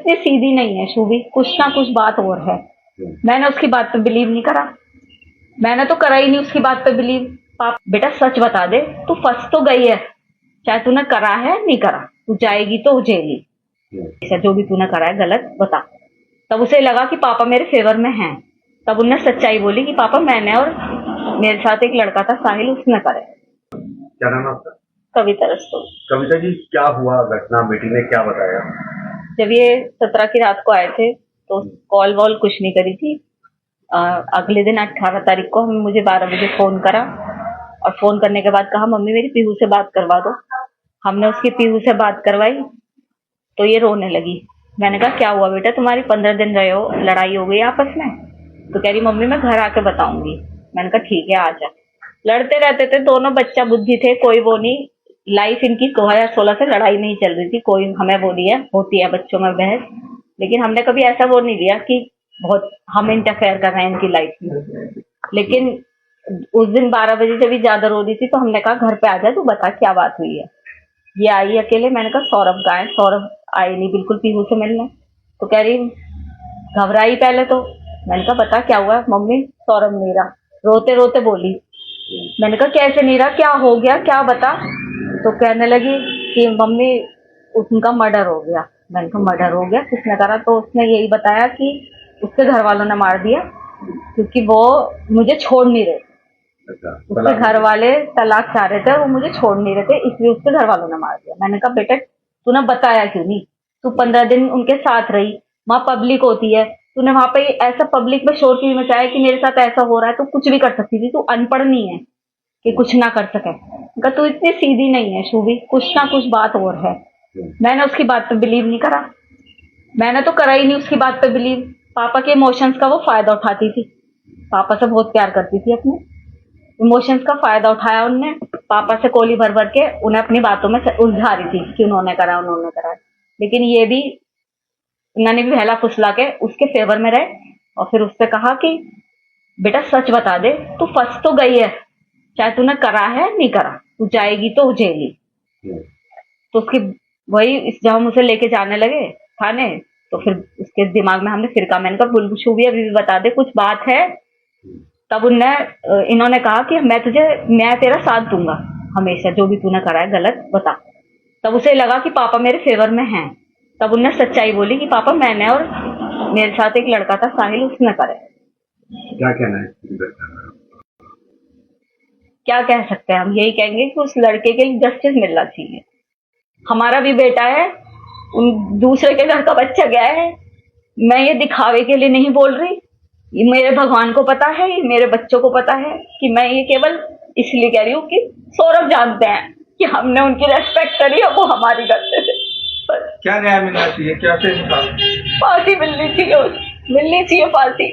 इतनी सीधी नहीं है शुभी, कुछ ना कुछ बात और है। मैंने उसकी बात पे बिलीव नहीं करा, मैंने तो करा ही नहीं उसकी बात पे बिलीव। पाप बेटा सच बता दे, तू फंस तो गई है, चाहे तूने करा है नहीं करा, तू जाएगी तो जेली। ऐसा जो भी तूने करा है गलत बता। तब उसे लगा कि पापा मेरे फेवर में हैं, तब उन्हें सच्चाई बोली कि पापा मैंने और मेरे साथ एक लड़का था साहिल, उसने करे। क्या नाम है आपका? कविता रस्तोगी। कविता जी, क्या हुआ घटना, बेटी ने क्या बताया? जब ये 17 की रात को आए थे तो कॉल वॉल कुछ नहीं करी थी। अगले दिन 18 तारीख को मुझे 12 बजे फोन करा और फोन करने के बाद कहा मम्मी मेरी पीहू से बात करवा दो। हमने उसकी पीहू से बात करवाई तो ये रोने लगी। मैंने कहा क्या हुआ बेटा, तुम्हारी 15 दिन रहे हो, लड़ाई हो गई आपस में? तो कह रही मम्मी मैं घर आके बताऊंगी। मैंने कहा ठीक है आ जा। लड़ते रहते थे दोनों, बच्चा बुद्धि थे, कोई वो नहीं। लाइफ इनकी 2016 से लड़ाई नहीं चल रही थी, कोई हमें वो नहीं है, होती है बच्चों में बहस, लेकिन हमने कभी ऐसा वो नहीं लिया कि बहुत हम इंटरफेयर कर रहे हैं इनकी लाइफ में। लेकिन उस दिन 12 बजे जब भी ज्यादा रो रही थी तो हमने कहा घर पे आ जा, तू बता क्या बात हुई है। ये आई अकेले। मैंने कहा सौरभ कहाँ है? सौरभ आई नहीं बिल्कुल पीहू से मिलने। तो कह रही घबराई पहले तो। मैंने कहा बता क्या हुआ? मम्मी सौरभ नहीं रहा, रोते रोते बोली। मैंने कहा कैसे नहीं रहा, क्या हो गया, क्या बता। तो कहने लगी कि मम्मी उनका मर्डर हो गया। मैंने कहा मर्डर हो गया, किसने करा? तो उसने यही बताया कि उसके घर वालों ने मार दिया क्योंकि वो मुझे छोड़ नहीं रहे। उसके घर वाले तलाक चाह रहे थे और वो मुझे छोड़ नहीं रहे थे, इसलिए उसके घर वालों ने मार दिया। मैंने कहा बेटा तूने बताया क्यों नहीं? तू 15 दिन उनके साथ रही, वहां पब्लिक होती है, तूने वहां पे ऐसा पब्लिक में शोर क्यों मचाया कि मेरे साथ ऐसा हो रहा है? तू कुछ भी कर सकती थी, तू अनपढ़ नहीं है कि कुछ ना कर सके। तू इतनी सीधी नहीं है शुभी, कुछ ना कुछ बात और है। मैंने उसकी बात पे बिलीव नहीं करा, मैंने तो करा ही नहीं उसकी बात पे बिलीव। पापा के इमोशंस का वो फायदा उठाती थी, पापा से बहुत प्यार करती थी, अपने इमोशंस का फायदा उठाया उनने। पापा से कोली भर भर के उन्हें अपनी बातों में उलझा रही थी कि उन्होंने करा उन्होंने करा। लेकिन ये भी उन्होंने भी बहला फुसला के उसके फेवर में रहे और फिर उससे कहा कि बेटा सच बता दे, तू फंस तो गई है, चाहे तूने करा है नहीं करा, तू जाएगी तो जेली। तो उसकी वही जब हम उसे लेके जाने लगे थाने तो फिर उसके दिमाग में हमने फिर कहा, मैंने कहा बुलबुल शुभी अभी भी बता दे कुछ बात है। तब इन्होंने कहा कि मैं तेरा साथ दूंगा हमेशा, जो भी तूने करा है गलत बता। तब उसे लगा कि पापा मेरे फेवर में हैं, तब उन्हें सच्चाई बोली कि पापा मैंने और मेरे साथ एक लड़का था साहिल, उसने करे। क्या कहना है? क्या कह सकते हैं हम? यही कहेंगे कि उस लड़के के लिए जस्टिस मिलना चाहिए। हमारा भी बेटा है, उन दूसरे के घर का बच्चा गया है। मैं ये दिखावे के लिए नहीं बोल रही, ये मेरे भगवान को पता है, ये मेरे बच्चों को पता है कि मैं ये केवल इसलिए कह रही हूँ कि सौरभ जानते हैं कि हमने उनकी रेस्पेक्ट करी और वो हमारी करते थे। क्या न्याय मिलना चाहिए? क्या फांसी मिलनी चाहिए फांसी।